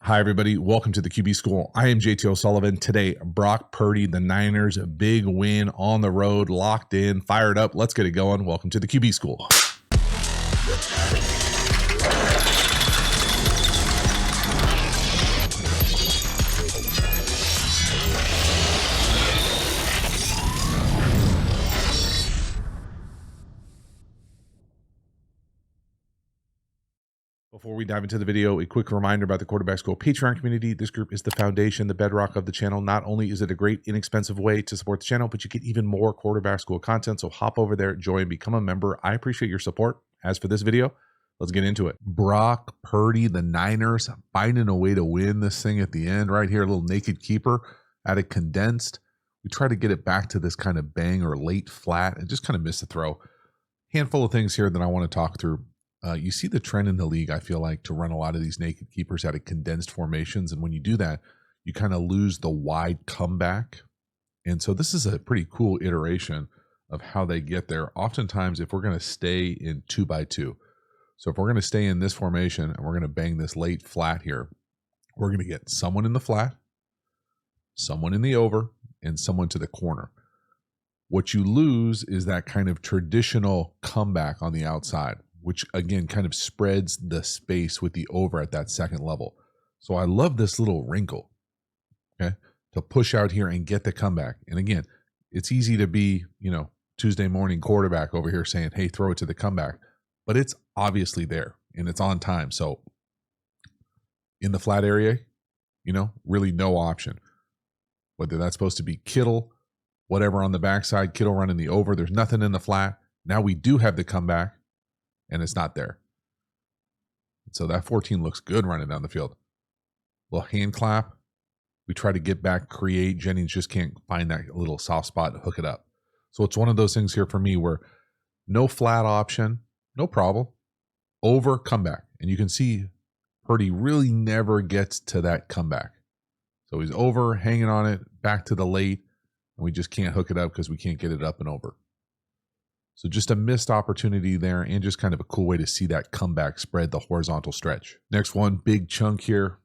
Hi, everybody. Welcome to the QB School. I am JT O'Sullivan. Today, Brock Purdy, the Niners, a big win on the road, locked in, fired up. Let's get it going. Welcome to the QB School. Before we dive into the video, a quick reminder about the Quarterback School Patreon community. This group is the foundation, the bedrock of the channel. Not only is it a great, inexpensive way to support the channel, but you get even more Quarterback School content. So hop over there, join, become a member. I appreciate your support. As for this video, let's get into it. Brock Purdy, the Niners, finding a way to win this thing at the end. Right here, a little naked keeper at a condensed. We try to get it back to this kind of bang or late flat and just kind of miss the throw. Handful of things here that I want to talk through. You see the trend in the league, I feel like, to run a lot of these naked keepers out of condensed formations. And when you do that, you kind of lose the wide comeback. And so this is a pretty cool iteration of how they get there. Oftentimes, if we're going to stay in 2x2, so if we're going to stay in this formation and we're going to bang this late flat here, we're going to get someone in the flat, someone in the over, and someone to the corner. What you lose is that kind of traditional comeback on the outside, which again kind of spreads the space with the over at that second level. So I love this little wrinkle, okay, to push out here and get the comeback. And again, it's easy to be, Tuesday morning quarterback over here saying, hey, throw it to the comeback, but it's obviously there and it's on time. So in the flat area, really no option. Whether that's supposed to be Kittle, whatever on the backside, Kittle running the over, there's nothing in the flat. Now we do have the comeback. And it's not there. So that 14 looks good running down the field. Little hand clap. We try to get back, create. Jennings just can't find that little soft spot to hook it up. So it's one of those things here for me where no flat option, no problem. Over, comeback. And you can see Purdy really never gets to that comeback. So he's over, hanging on it, back to the late. And we just can't hook it up because we can't get it up and over. So just a missed opportunity there and just kind of a cool way to see that comeback spread, the horizontal stretch. Next one, big chunk here.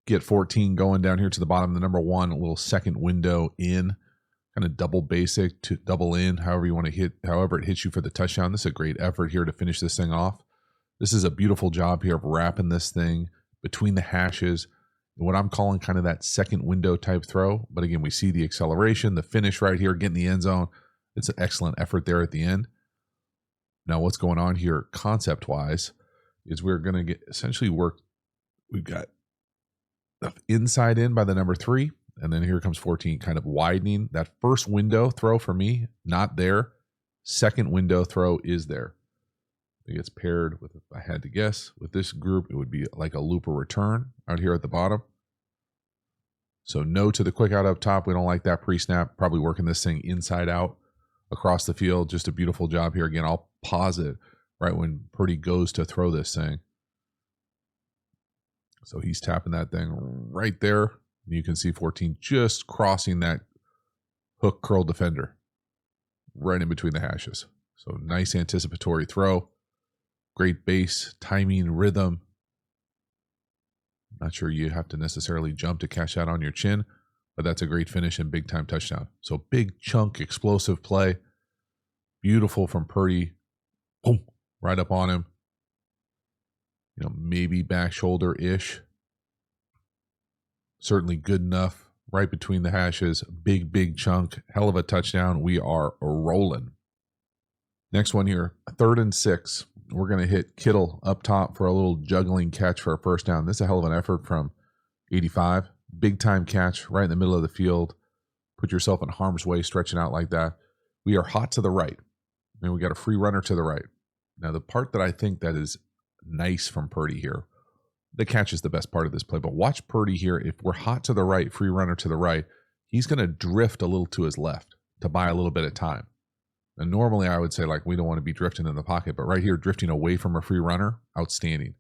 Get 14 going down here to the bottom. The number one, a little second window in, kind of double basic to double in, however you want to hit, however it hits you for the touchdown. This is a great effort here to finish this thing off. This is a beautiful job here of wrapping this thing between the hashes. What I'm calling kind of that second window type throw. But again, we see the acceleration, the finish right here, getting the end zone. It's an excellent effort there at the end. Now, what's going on here concept-wise is we're going to get essentially work. We've got the inside in by the number 3, and then here comes 14, kind of widening. That first window throw for me, not there. Second window throw is there. It gets paired with, if I had to guess, with this group, it would be like a looper return out here at the bottom. So no to the quick out up top. We don't like that pre-snap. Probably working this thing inside out. Across the field, just a beautiful job here. Again, I'll pause it right when Purdy goes to throw this thing. So he's tapping that thing right there. You can see 14 just crossing that hook curl defender right in between the hashes. So nice anticipatory throw. Great base, timing, rhythm. Not sure you have to necessarily jump to catch that on your chin, but that's a great finish and big time touchdown. So big chunk, explosive play. Beautiful from Purdy. Boom, right up on him. Maybe back shoulder-ish. Certainly good enough. Right between the hashes. Big chunk. Hell of a touchdown. We are rolling. Next one here, 3rd and 6. We're going to hit Kittle up top for a little juggling catch for a first down. This is a hell of an effort from 85. Big time catch right in the middle of the field. Put yourself in harm's way stretching out like that. We are hot to the right. And we got a free runner to the right. Now, the part that I think that is nice from Purdy here, the catch is the best part of this play. But watch Purdy here. If we're hot to the right, free runner to the right, he's going to drift a little to his left to buy a little bit of time. And normally I would say, we don't want to be drifting in the pocket. But right here, drifting away from a free runner, outstanding.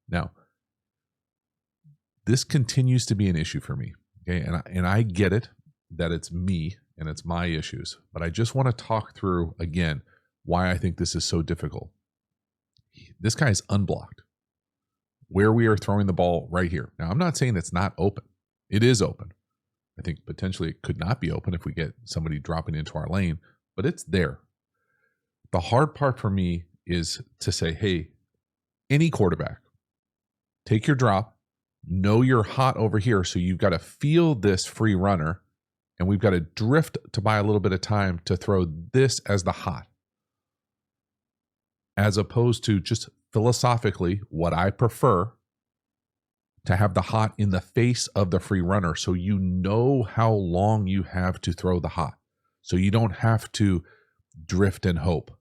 Now, this continues to be an issue for me, okay? And I get it that it's me and it's my issues, but I just want to talk through, again, why I think this is so difficult. This guy is unblocked. where we are throwing the ball right here. Now, I'm not saying it's not open. It is open. I think potentially it could not be open if we get somebody dropping into our lane, but it's there. The hard part for me is to say, hey, any quarterback, take your drop, know you're hot over here, so you've got to feel this free runner, and we've got to drift to buy a little bit of time to throw this as the hot. As opposed to just philosophically, what I prefer, to have the hot in the face of the free runner so you know how long you have to throw the hot. So you don't have to drift and hope.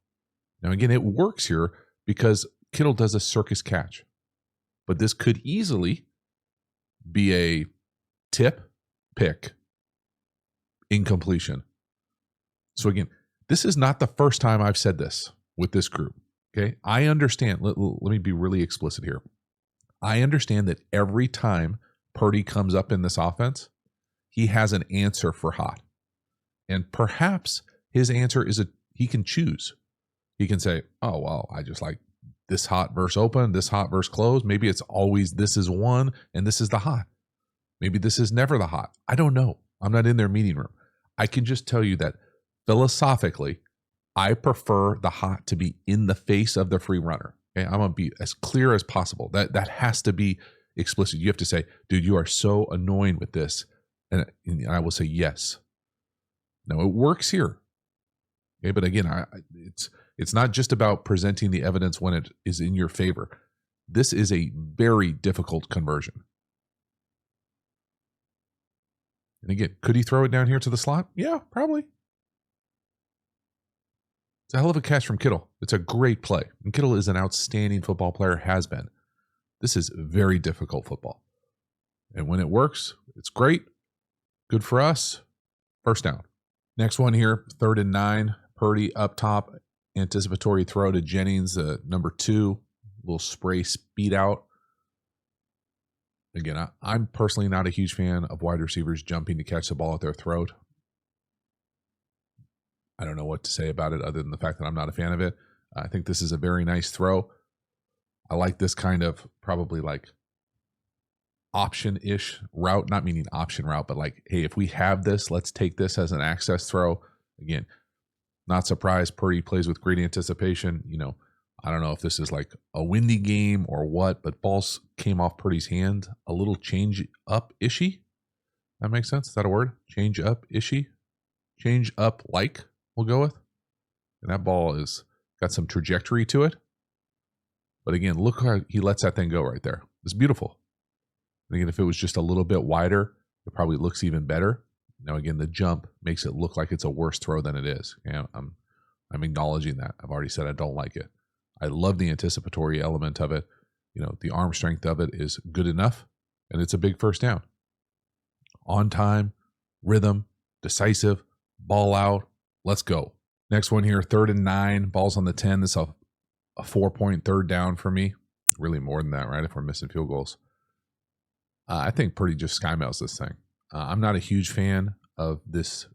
Now, again, it works here because Kittle does a circus catch. But this could easily be a tip, pick, incompletion. So again, this is not the first time I've said this with this group. Okay, I understand. Let me be really explicit here. I understand that every time Purdy comes up in this offense, he has an answer for hot. And perhaps his answer is he can choose. He can say, oh, well, I just like this hot versus open, this hot versus closed. Maybe it's always this is one and this is the hot. Maybe this is never the hot. I don't know. I'm not in their meeting room. I can just tell you that philosophically, I prefer the hot to be in the face of the free runner. Okay? I'm going to be as clear as possible. That has to be explicit. You have to say, dude, you are so annoying with this. And I will say, yes. Now, it works here. Okay, but again, it's not just about presenting the evidence when it is in your favor. This is a very difficult conversion. And again, could he throw it down here to the slot? Yeah, probably. It's a hell of a catch from Kittle. It's a great play. And Kittle is an outstanding football player, has been. This is very difficult football. And when it works, it's great. Good for us. First down. Next one here, 3rd and 9. Purdy up top. Anticipatory throw to Jennings, number 2. Little spray speed out. Again, I'm personally not a huge fan of wide receivers jumping to catch the ball at their throat. I don't know what to say about it other than the fact that I'm not a fan of it. I think this is a very nice throw. I like this kind of probably like option-ish route, not meaning option route, but like, hey, if we have this, let's take this as an access throw. Again, not surprised Purdy plays with great anticipation. You know, I don't know if this is like a windy game or what, but balls came off Purdy's hand a little change up-ishy. That makes sense? Is that a word? Change up-ishy? Change up like, we'll go with. And that ball is got some trajectory to it. But again, look how he lets that thing go right there. It's beautiful. And again, if it was just a little bit wider, it probably looks even better. Now, again, the jump makes it look like it's a worse throw than it is. And I'm acknowledging that. I've already said I don't like it. I love the anticipatory element of it. You know, the arm strength of it is good enough, and it's a big first down. On time, rhythm, decisive, ball out. Let's go. Next one here, 3rd and 9, balls on the 10. This is a 4-point third down for me. Really more than that, right? If we're missing field goals. I think Purdy just skymails this thing. I'm not a huge fan of this,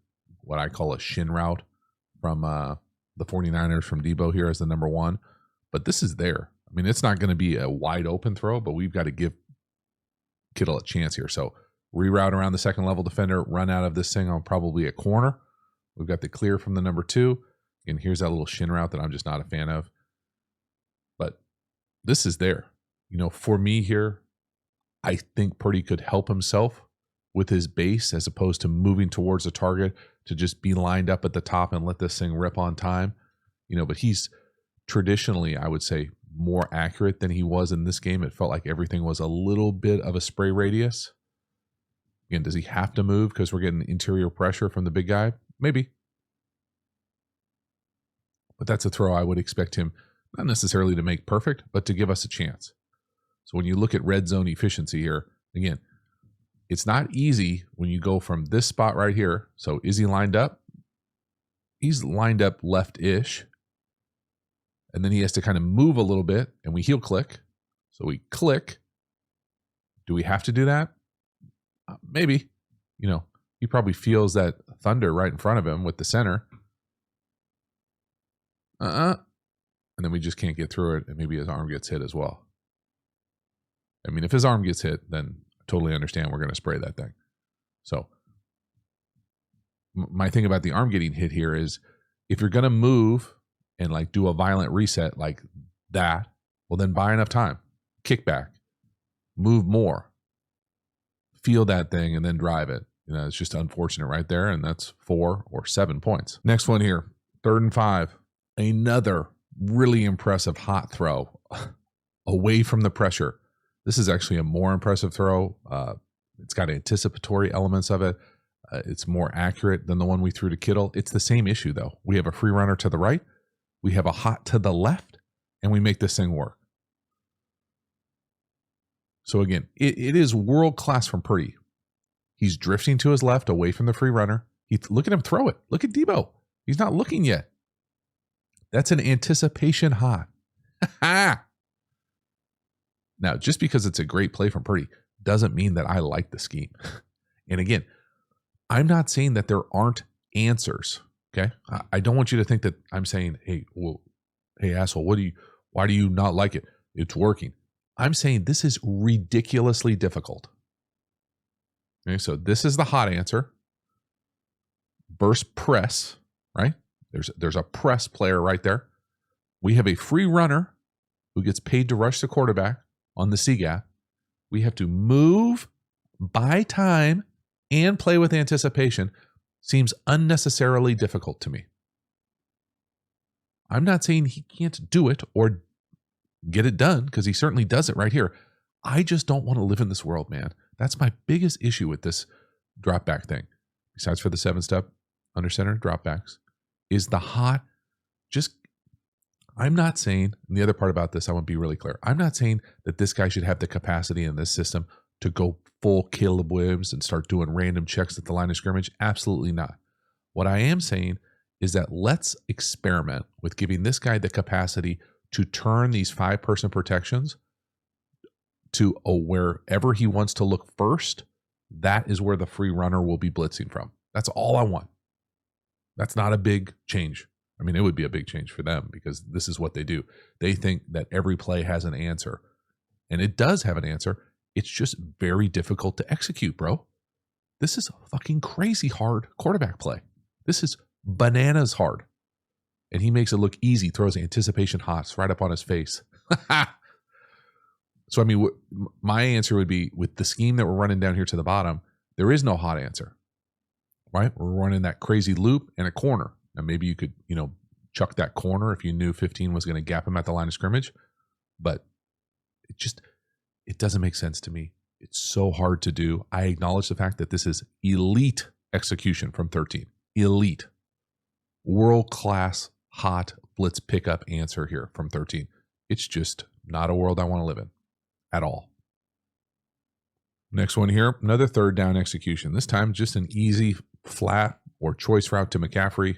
what I call a shin route from the 49ers from Debo here as the number 1. But this is there. I mean, it's not going to be a wide open throw, but we've got to give Kittle a chance here. So reroute around the second level defender, run out of this thing on probably a corner. We've got the clear from the number 2. And here's that little shin route that I'm just not a fan of. But this is there. You know, for me here, I think Purdy could help himself with his base as opposed to moving towards the target to just be lined up at the top and let this thing rip on time. You know, but he's traditionally, I would say, more accurate than he was in this game. It felt like everything was a little bit of a spray radius. Again, does he have to move because we're getting interior pressure from the big guy? Maybe. But that's a throw I would expect him not necessarily to make perfect, but to give us a chance. So when you look at red zone efficiency here, again, it's not easy when you go from this spot right here. So is he lined up? He's lined up left-ish. And then he has to kind of move a little bit, and we heel click. So we click. Do we have to do that? Maybe. You know, he probably feels that thunder right in front of him with the center. And then we just can't get through it, and maybe his arm gets hit as well. I mean, if his arm gets hit, then I totally understand we're going to spray that thing. So my thing about the arm getting hit here is if you're going to move and like do a violent reset like that, well, then buy enough time, kick back, move more, feel that thing, and then drive it. You know, it's just unfortunate right there, and that's 4 or 7 points. Next one here, 3rd and 5. Another really impressive hot throw away from the pressure. This is actually a more impressive throw. It's got anticipatory elements of it. It's more accurate than the one we threw to Kittle. It's the same issue, though. We have a free runner to the right. We have a hot to the left, and we make this thing work. So again, it is world-class from Purdy. He's drifting to his left away from the free runner. Look at him throw it. Look at Debo. He's not looking yet. That's an anticipation hot. Now, just because it's a great play from Purdy doesn't mean that I like the scheme. And again, I'm not saying that there aren't answers. Okay. I don't want you to think that I'm saying, hey, asshole, why do you not like it? It's working. I'm saying this is ridiculously difficult. Okay. So this is the hot answer. Burst press, right? There's a press player right there. We have a free runner who gets paid to rush the quarterback on the C gap. We have to move, buy time, and play with anticipation. Seems unnecessarily difficult to me. I'm not saying he can't do it or get it done, because he certainly does it right here. I just don't want to live in this world, man. That's my biggest issue with this drop back thing. Besides for the 7-step under center drop backs, is the hot. I'm not saying, and the other part about this, I want to be really clear. I'm not saying that this guy should have the capacity in this system to go full Caleb Williams and start doing random checks at the line of scrimmage. Absolutely not. What I am saying is that let's experiment with giving this guy the capacity to turn these 5-person protections to wherever he wants to look first. That is where the free runner will be blitzing from. That's all I want. That's not a big change. I mean, it would be a big change for them because this is what they do. They think that every play has an answer, and it does have an answer. It's just very difficult to execute, bro. This is a fucking crazy hard quarterback play. This is bananas hard. And he makes it look easy, throws anticipation hots right up on his face. So, I mean, my answer would be, with the scheme that we're running down here to the bottom, there is no hot answer, right? We're running that crazy loop and a corner. Now, maybe you could, chuck that corner if you knew 15 was going to gap him at the line of scrimmage. But it doesn't make sense to me. It's so hard to do. I acknowledge the fact that this is elite execution from 13. Elite. World-class hot blitz pickup answer here from 13. It's just not a world I want to live in at all. Next one here, another 3rd down execution. This time just an easy flat or choice route to McCaffrey.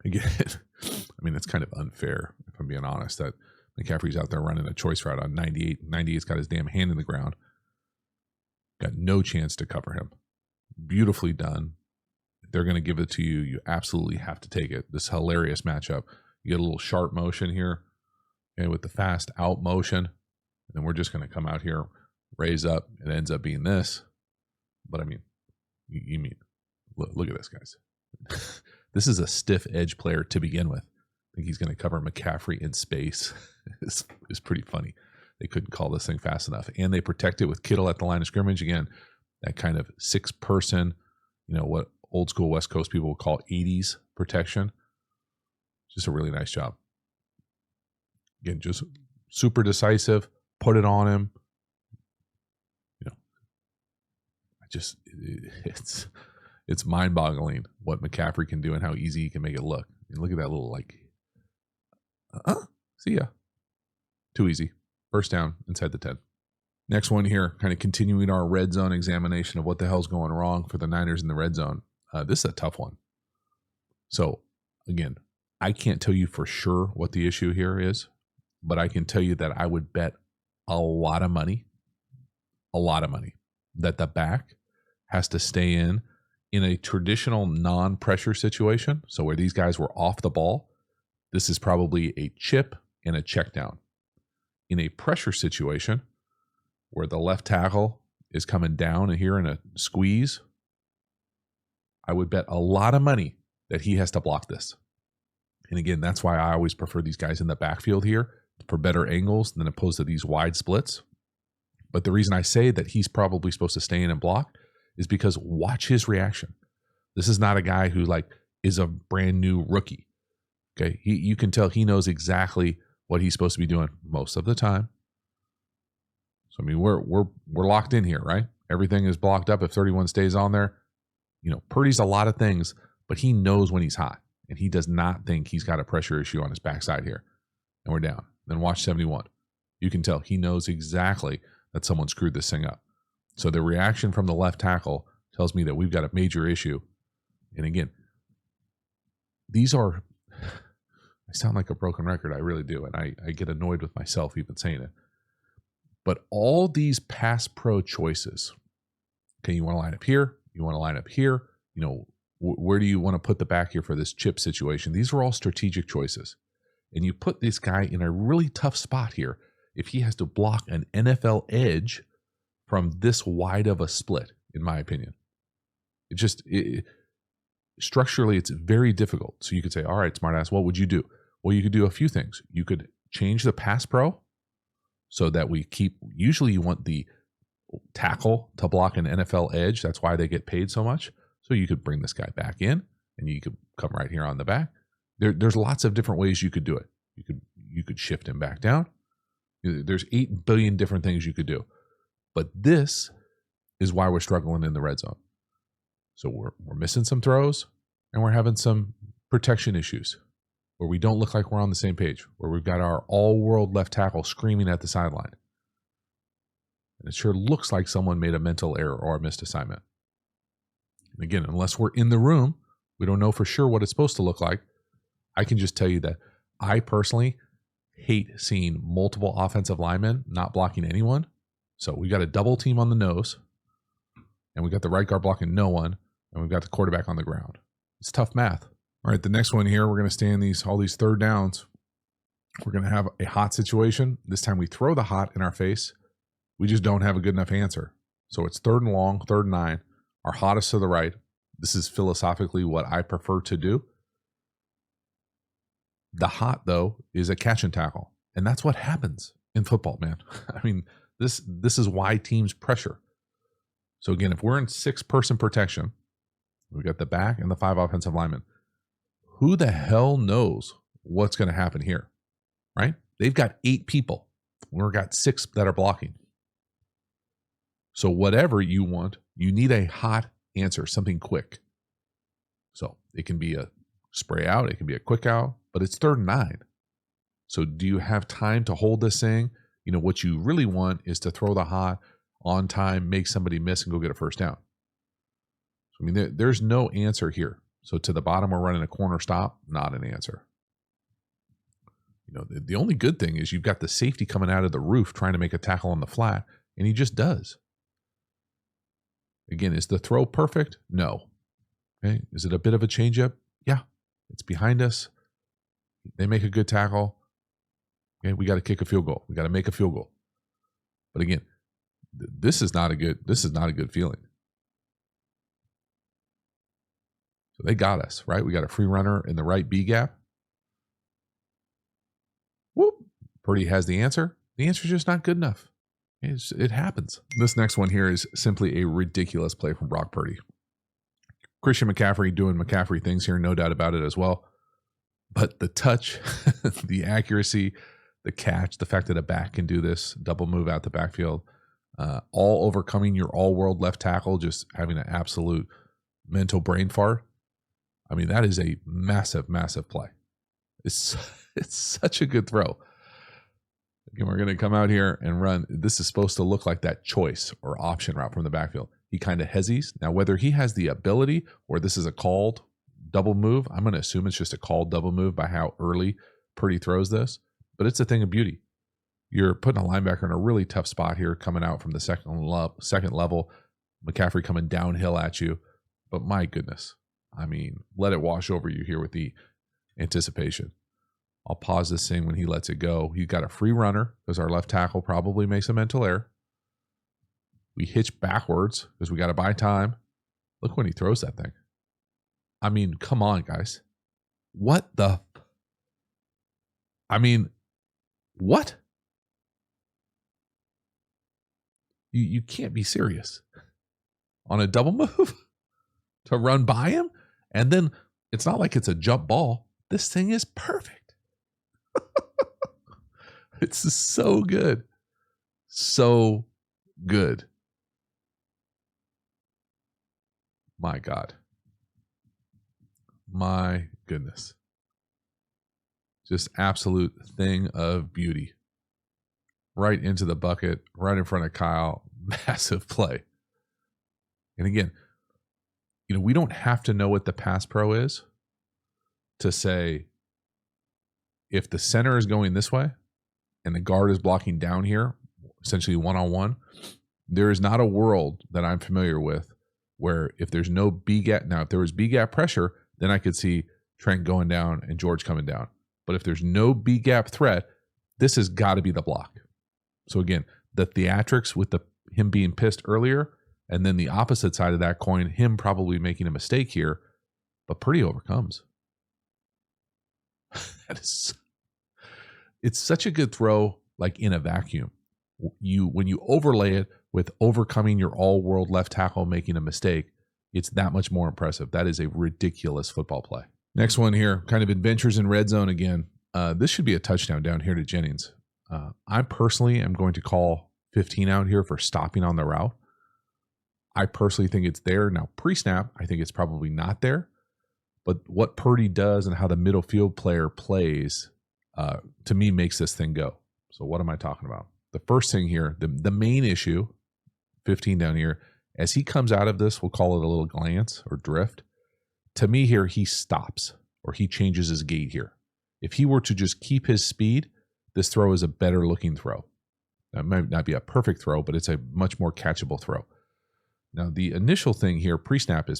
Again, I mean, it's kind of unfair, if I'm being honest, that McCaffrey's out there running a choice route on 98. 98's got his damn hand in the ground. Got no chance to cover him. Beautifully done. If they're going to give it to you, you absolutely have to take it. This hilarious matchup. You get a little sharp motion here, and with the fast out motion, and then we're just going to come out here, raise up. It ends up being this. But I mean, you mean, look at this, guys. This is a stiff edge player to begin with. I think he's going to cover McCaffrey in space. It's pretty funny. They couldn't call this thing fast enough. And they protect it with Kittle at the line of scrimmage. Again, that kind of 6-person, what old school West Coast people would call 80s protection. Just a really nice job. Again, just super decisive. Put it on him. It's mind-boggling what McCaffrey can do and how easy he can make it look. And look at that little see ya. Too easy. First down inside the 10. Next one here, kind of continuing our red zone examination of what the hell's going wrong for the Niners in the red zone. This is a tough one. So again, I can't tell you for sure what the issue here is, but I can tell you that I would bet a lot of money that the back has to stay in a traditional non-pressure situation. So where these guys were off the ball, this is probably a chip and a check down. In a pressure situation, where the left tackle is coming down and here in a squeeze, I would bet a lot of money that he has to block this. And again, that's why I always prefer these guys in the backfield here for better angles than opposed to these wide splits. But the reason I say that he's probably supposed to stay in and block is because watch his reaction. This is not a guy who is a brand new rookie. Okay, you can tell he knows exactly what he's supposed to be doing most of the time. So I mean, we're locked in here, right? Everything is blocked up if 31 stays on there. Purdy's a lot of things, but he knows when he's hot, and he does not think he's got a pressure issue on his backside here. And we're down. Then watch 71. You can tell he knows exactly that someone screwed this thing up. So the reaction from the left tackle tells me that we've got a major issue. And again, I sound like a broken record. I really do. And I get annoyed with myself even saying it. But all these pass pro choices, okay, you want to line up here. You want to line up here. Where do you want to put the back here for this chip situation? These are all strategic choices. And you put this guy in a really tough spot here if he has to block an NFL edge from this wide of a split, in my opinion. Structurally, it's very difficult. So you could say, all right, smartass, what would you do? Well, you could do a few things. You could change the pass pro so that usually you want the tackle to block an NFL edge. That's why they get paid so much. So you could bring this guy back in and you could come right here on the back. There's lots of different ways you could do it. You could shift him back down. There's 8 billion different things you could do. But this is why we're struggling in the red zone. So we're missing some throws and we're having some protection issues where we don't look like we're on the same page, where we've got our all-world left tackle screaming at the sideline. And it sure looks like someone made a mental error or a missed assignment. And again, unless we're in the room, we don't know for sure what it's supposed to look like. I can just tell you that I personally hate seeing multiple offensive linemen not blocking anyone. So we got a double team on the nose, and we got the right guard blocking no one, and we've got the quarterback on the ground. It's tough math. All right, the next one here, we're going to stay in all these third downs. We're going to have a hot situation. This time we throw the hot in our face. We just don't have a good enough answer. So it's 3rd and long, 3rd and 9. Our hottest to the right. This is philosophically what I prefer to do. The hot, though, is a catch and tackle. And that's what happens in football, man. I mean, this is why teams pressure. So again, if we're in 6-person protection, we got the back and the 5 offensive linemen. Who the hell knows what's going to happen here, right? They've got 8 people. We've got 6 that are blocking. So whatever you want, you need a hot answer, something quick. So it can be a spray out, it can be a quick out, but it's 3rd and 9. So do you have time to hold this thing? What you really want is to throw the hot on time, make somebody miss, and go get a first down. So, I mean, there's no answer here. So to the bottom, we're running a corner stop, not an answer. The only good thing is you've got the safety coming out of the roof trying to make a tackle on the flat, and he just does. Again, is the throw perfect? No. Okay. Is it a bit of a changeup? Yeah. It's behind us. They make a good tackle. Okay. We got to kick a field goal. We got to make a field goal. But again, this is not a good feeling. So they got us, right? We got a free runner in the right B gap. Whoop. Purdy has the answer. The answer is just not good enough. It happens. This next one here is simply a ridiculous play from Brock Purdy. Christian McCaffrey doing McCaffrey things here, no doubt about it as well. But the touch, the accuracy, the catch, the fact that a back can do this, double move out the backfield, all overcoming your all-world left tackle, just having an absolute mental brain fart. I mean, that is a massive, massive play. It's such a good throw. Again, we're going to come out here and run. This is supposed to look like that choice or option route from the backfield. He kind of hesitates. Now, whether he has the ability or this is a called double move, I'm going to assume it's just a called double move by how early Purdy throws this. But it's a thing of beauty. You're putting a linebacker in a really tough spot here coming out from the second level. McCaffrey coming downhill at you. But my goodness, I mean, let it wash over you here with the anticipation. I'll pause this thing when he lets it go. He's got a free runner because our left tackle probably makes a mental error. We hitch backwards because we got to buy time. Look when he throws that thing. I mean, come on, guys. What the? I mean, what? You can't be serious. On a double move to run by him? And then it's not like it's a jump ball. This thing is perfect. It's so good. So good. My God. My goodness. Just absolute thing of beauty. Right into the bucket, right in front of Kyle. Massive play. And again, we don't have to know what the pass pro is to say if the center is going this way and the guard is blocking down here, essentially one-on-one, there is not a world that I'm familiar with where if there's no B gap, now if there was B gap pressure, then I could see Trent going down and George coming down. But if there's no B gap threat, this has got to be the block. So again, the theatrics with him being pissed earlier, and then the opposite side of that coin, him probably making a mistake here, but Purdy overcomes. It's such a good throw, like in a vacuum. When you overlay it with overcoming your all-world left tackle making a mistake, it's that much more impressive. That is a ridiculous football play. Next one here, kind of adventures in red zone again. This should be a touchdown down here to Jennings. I personally am going to call 15 out here for stopping on the route. I personally think it's there. Now, pre-snap, I think it's probably not there. But what Purdy does and how the middle field player plays, to me, makes this thing go. So what am I talking about? The first thing here, the main issue, 15 down here, as he comes out of this, we'll call it a little glance or drift. To me here, he stops or he changes his gait here. If he were to just keep his speed, this throw is a better looking throw. Now, it might not be a perfect throw, but it's a much more catchable throw. Now, the initial thing here, pre-snap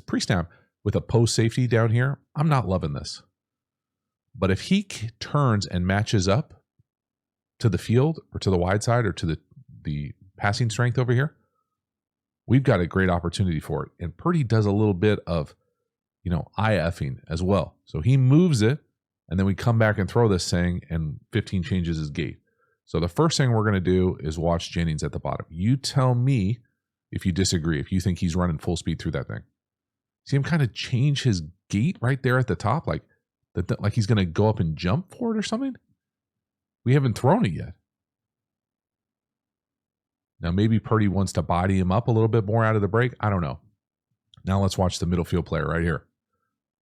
with a post safety down here. I'm not loving this. But if he turns and matches up to the field or to the wide side or to the passing strength over here, we've got a great opportunity for it. And Purdy does a little bit of, eye-effing as well. So he moves it, and then we come back and throw this thing, and 15 changes his gait. So the first thing we're going to do is watch Jennings at the bottom. You tell me if you disagree, if you think he's running full speed through that thing. See him kind of change his gait right there at the top, like he's going to go up and jump for it or something? We haven't thrown it yet. Now, maybe Purdy wants to body him up a little bit more out of the break. I don't know. Now let's watch the middle field player right here.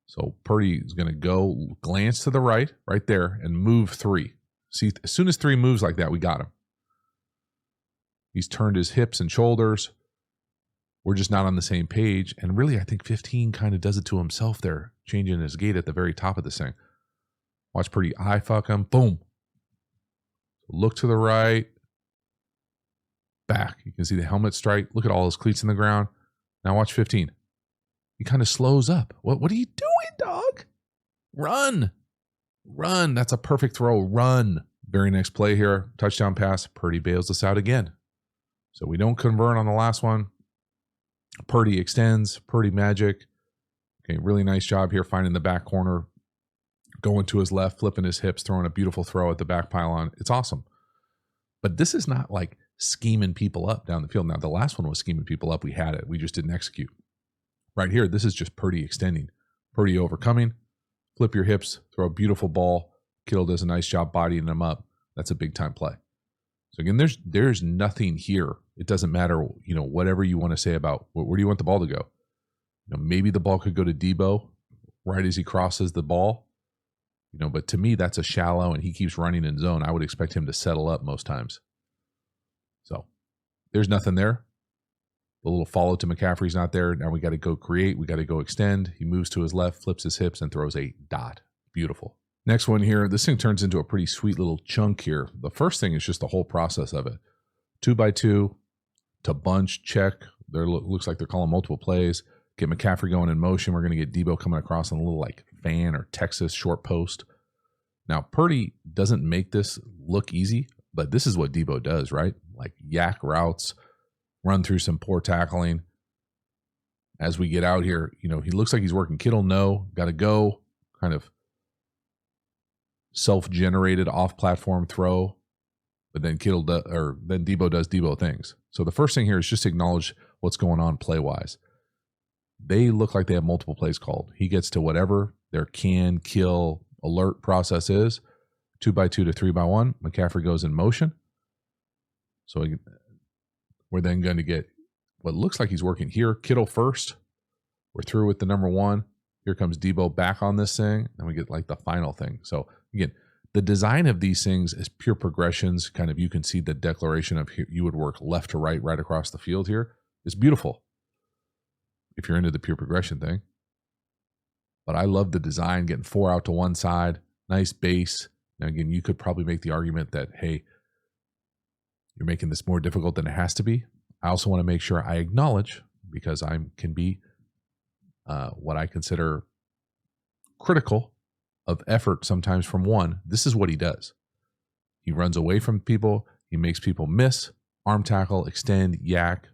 So Purdy is going to go glance to the right there, and move 3. See, as soon as 3 moves like that, we got him. He's turned his hips and shoulders. We're just not on the same page. And really, I think 15 kind of does it to himself there, changing his gait at the very top of this thing. Watch Purdy eye fuck him. Boom. Look to the right. Back. You can see the helmet strike. Look at all his cleats in the ground. Now watch 15. He kind of slows up. What are you doing, dog? Run. Run. That's a perfect throw. Run. Very next play here. Touchdown pass. Purdy bails us out again. So we don't convert on the last one. Purdy extends. Purdy magic. Okay, really nice job here finding the back corner. Going to his left, flipping his hips, throwing a beautiful throw at the back pylon. It's awesome. But this is not like scheming people up down the field. Now, the last one was scheming people up. We had it. We just didn't execute. Right here, this is just Purdy extending. Purdy overcoming. Flip your hips, throw a beautiful ball. Kittle does a nice job bodying them up. That's a big-time play. So again, there's nothing here. It doesn't matter, whatever you want to say about where do you want the ball to go. Maybe the ball could go to Debo right as he crosses the ball. But to me, that's a shallow, and he keeps running in zone. I would expect him to settle up most times. So there's nothing there. The little follow to McCaffrey's not there. Now we got to go create. We got to go extend. He moves to his left, flips his hips, and throws a dot. Beautiful. Next one here. This thing turns into a pretty sweet little chunk here. The first thing is just the whole process of it. 2x2 to bunch, check. There looks like they're calling multiple plays. Get McCaffrey going in motion. We're going to get Debo coming across on a little like fan or Texas short post. Now, Purdy doesn't make this look easy, but this is what Debo does, right? Like yak routes, run through some poor tackling. As we get out here, he looks like he's working Kittle. No, got to go. Kind of self-generated off-platform throw, but then then Debo does Debo things. So the first thing here is just acknowledge what's going on play-wise. They look like they have multiple plays called. He gets to whatever their can, kill, alert process is. 2x2 to 3x1. McCaffrey goes in motion. So we're then going to get what looks like he's working here. Kittle first. We're through with the number 1. Here comes Debo back on this thing. And we get like the final thing. So again, the design of these things is pure progressions. Kind of, you can see the declaration of here, you would work left to right across the field here. It's beautiful if you're into the pure progression thing. But I love the design, getting 4 out to one side, nice base. Now again, you could probably make the argument that, hey, you're making this more difficult than it has to be. I also want to make sure I acknowledge, because I can be what I consider critical of effort sometimes from one. This is what he does. He runs away from people. He makes people miss, arm tackle, extend, yak,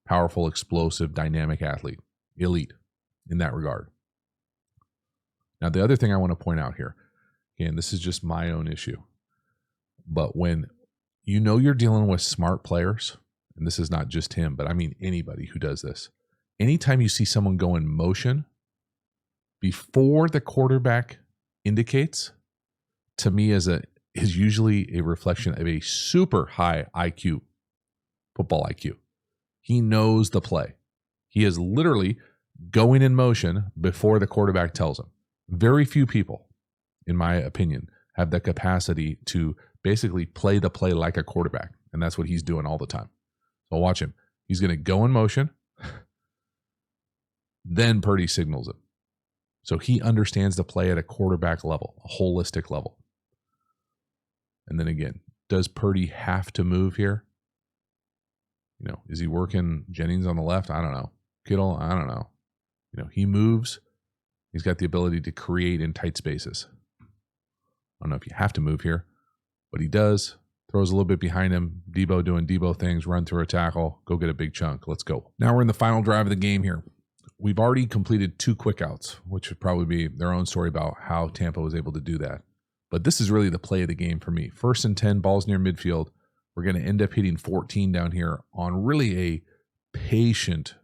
powerful, explosive, dynamic athlete, elite in that regard. Now, the other thing I want to point out here, again, this is just my own issue, but when you're dealing with smart players, and this is not just him, but I mean anybody who does this, anytime you see someone go in motion before the quarterback indicates, to me is usually a reflection of a super high IQ, football IQ. He knows the play. He is literally going in motion before the quarterback tells him. Very few people, in my opinion, have the capacity to basically play the play like a quarterback. And that's what he's doing all the time. So watch him. He's going to go in motion. Then Purdy signals him. So he understands the play at a quarterback level, a holistic level. And then again, does Purdy have to move here? Is he working Jennings on the left? I don't know. Kittle? I don't know. He moves. He's got the ability to create in tight spaces. I don't know if you have to move here, but he does. Throws a little bit behind him. Debo doing Debo things, run through a tackle, go get a big chunk. Let's go. Now we're in the final drive of the game here. We've already completed 2 quick outs, which would probably be their own story about how Tampa was able to do that. But this is really the play of the game for me. 1st and 10, balls near midfield. We're going to end up hitting 14 down here on really a patient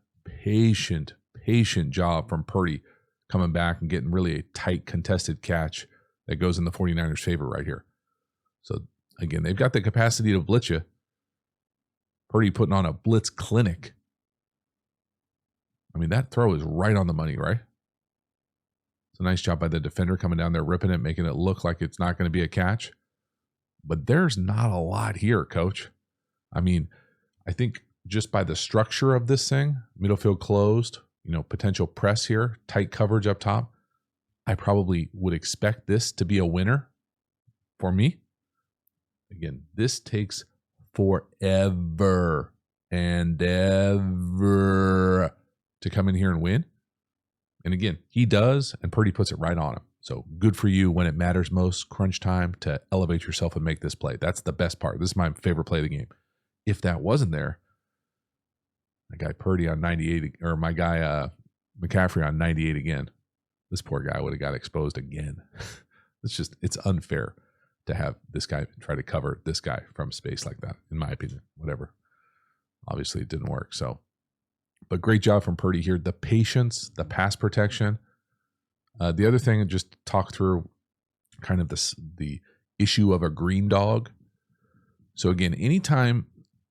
job from Purdy, coming back and getting really a tight contested catch that goes in the 49ers' favor right here. So again, they've got the capacity to blitz you. Purdy putting on a blitz clinic. I mean, that throw is right on the money, right? It's a nice job by the defender coming down there, ripping it, making it look like it's not going to be a catch. But there's not a lot here, coach. I mean, I think just by the structure of this thing, middle field closed, potential press here, tight coverage up top, I probably would expect this to be a winner for me. Again, this takes forever and ever to come in here and win. And again, he does, and Purdy puts it right on him. So good for you when it matters most, crunch time, to elevate yourself and make this play. That's the best part. This is my favorite play of the game. If that wasn't there, my guy Purdy on 98, or my guy McCaffrey on 98 again, this poor guy would have got exposed again. It's unfair to have this guy try to cover this guy from space like that, in my opinion. Whatever. Obviously, it didn't work. So, but great job from Purdy here. The patience, the pass protection. The other thing, just talk through kind of the issue of a green dog. So again, anytime,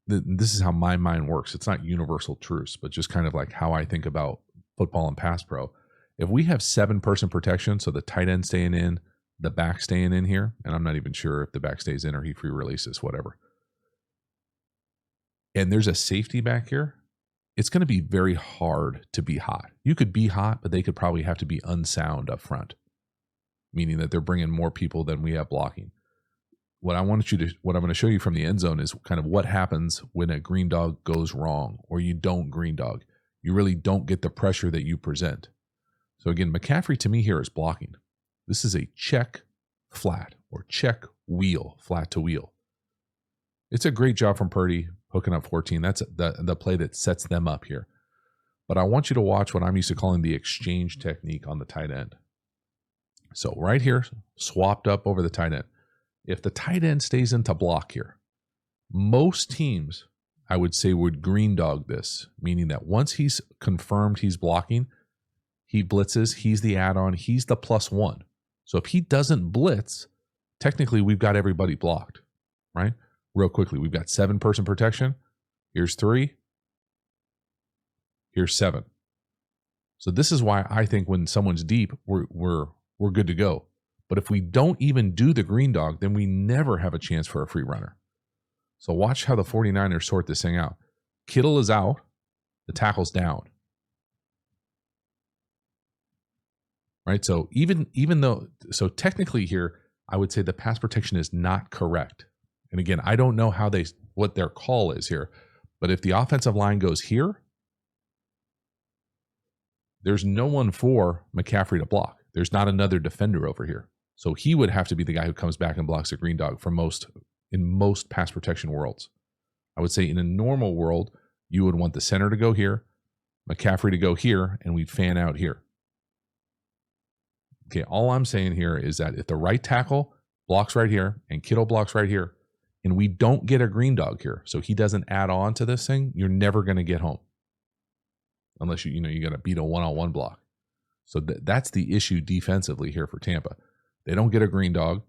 this is how my mind works. It's not universal truths, but just kind of like how I think about football and pass pro. If we have 7-person protection, so the tight end staying in, the back staying in here, and I'm not even sure if the back stays in or he free releases, whatever. And there's a safety back here, it's going to be very hard to be hot. You could be hot, but they could probably have to be unsound up front, meaning that they're bringing more people than we have blocking. What I'm going to show you from the end zone is kind of what happens when a green dog goes wrong, or you don't green dog. You really don't get the pressure that you present. So again, McCaffrey to me here is blocking. This is a check flat, or check wheel, flat to wheel. It's a great job from Purdy. hooking up 14. That's the play that sets them up here. But I want you to watch what I'm used to calling the exchange technique on the tight end. So right here, swapped up over the tight end. If the tight end stays into block here, most teams, I would say, would green dog this, meaning that once he's confirmed he's blocking, he blitzes, he's the add-on, he's the +1. So if he doesn't blitz, technically we've got everybody blocked, right? Real quickly, we've got 7-person protection. Here's 3. Here's 7. So this is why I think when someone's deep, we're good to go. But if we don't even do the green dog, then we never have a chance for a free runner. So watch how the 49ers sort this thing out. Kittle is out. The tackle's down. Right? So even though, so technically here, I would say the pass protection is not correct. And again, I don't know what their call is here. But if the offensive line goes here, there's no one for McCaffrey to block. There's not another defender over here. So he would have to be the guy who comes back and blocks the green dog in most pass protection worlds. I would say in a normal world, you would want the center to go here, McCaffrey to go here, and we'd fan out here. Okay, all I'm saying here is that if the right tackle blocks right here and Kittle blocks right here, and we don't get a green dog here, so he doesn't add on to this thing, you're never going to get home. Unless you got to beat a one-on-one block. So that's the issue defensively here for Tampa. They don't get a green dog.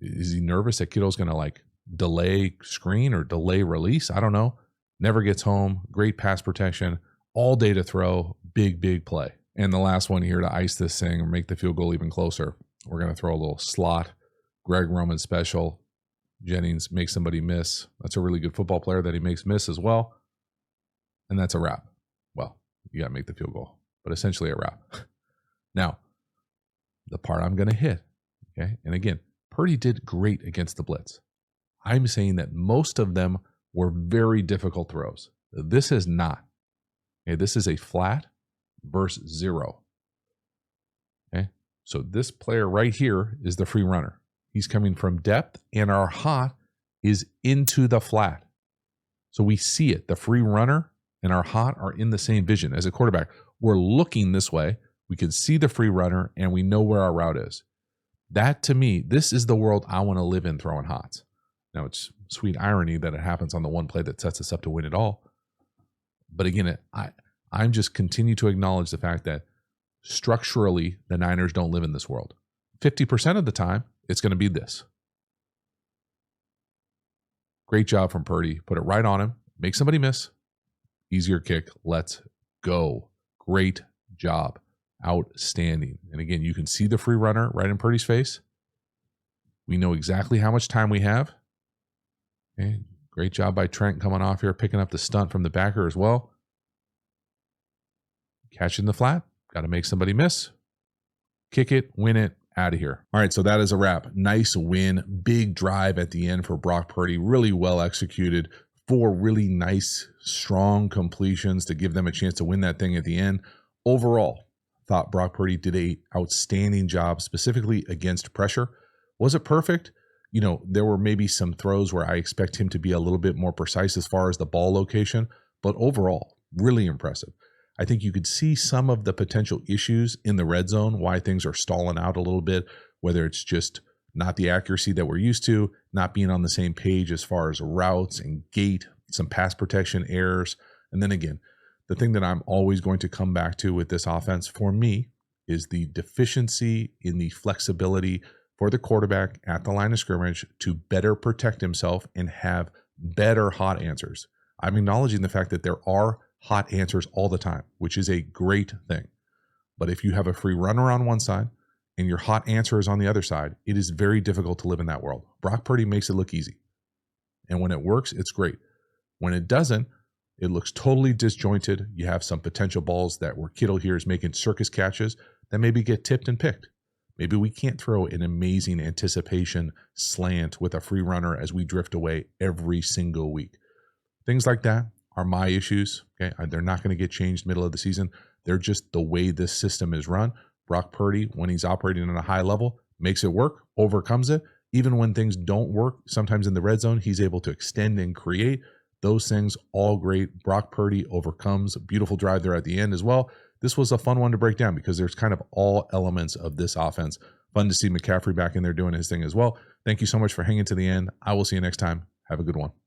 Is he nervous that Kittle's going to delay screen or delay release? I don't know. Never gets home. Great pass protection. All day to throw. Big play. And the last one here to ice this thing or make the field goal even closer. We're going to throw a little slot. Greg Roman special. Jennings makes somebody miss. That's a really good football player that he makes miss as well. And that's a wrap. Well, you got to make the field goal, but essentially a wrap. Now, the part I'm going to hit, okay? And again, Purdy did great against the blitz. I'm saying that most of them were very difficult throws. This is not. Okay, this is a flat versus 0. Okay, so this player right here is the free runner. He's coming from depth, and our hot is into the flat. So we see it. The free runner and our hot are in the same vision. As a quarterback, we're looking this way. We can see the free runner, and we know where our route is. That, to me, this is the world I want to live in throwing hots. Now, it's sweet irony that it happens on the one play that sets us up to win it all. But again, I'm just continue to acknowledge the fact that structurally, the Niners don't live in this world. 50% of the time, it's going to be this. Great job from Purdy. Put it right on him. Make somebody miss. Easier kick. Let's go. Great job. Outstanding. And again, you can see the free runner right in Purdy's face. We know exactly how much time we have. Okay. Great job by Trent coming off here, picking up the stunt from the backer as well. Catching the flat. Got to make somebody miss. Kick it, win it, out of here. All right, so that is a wrap. Nice win. Big drive at the end for Brock Purdy. Really well executed. 4 really nice, strong completions to give them a chance to win that thing at the end. Overall, thought Brock Purdy did an outstanding job, specifically against pressure. Was it perfect? There were maybe some throws where I expect him to be a little bit more precise as far as the ball location, but overall, really impressive. I think you could see some of the potential issues in the red zone, why things are stalling out a little bit, whether it's just not the accuracy that we're used to, not being on the same page as far as routes and gate, some pass protection errors. And then again, the thing that I'm always going to come back to with this offense for me is the deficiency in the flexibility for the quarterback at the line of scrimmage to better protect himself and have better hot answers. I'm acknowledging the fact that there are hot answers all the time, which is a great thing. But if you have a free runner on one side and your hot answer is on the other side, it is very difficult to live in that world. Brock Purdy makes it look easy. And when it works, it's great. When it doesn't, it looks totally disjointed. You have some potential balls that where Kittle here is making circus catches that maybe get tipped and picked. Maybe we can't throw an amazing anticipation slant with a free runner as we drift away every single week. Things like that are my issues. Okay, they're not going to get changed middle of the season. They're just the way this system is run. Brock Purdy, when he's operating at a high level, makes it work, overcomes it. Even when things don't work, sometimes in the red zone, he's able to extend and create. Those things all great. Brock Purdy overcomes. A beautiful drive there at the end as well. This was a fun one to break down because there's kind of all elements of this offense. Fun to see McCaffrey back in there doing his thing as well. Thank you so much for hanging to the end. I will see you next time. Have a good one.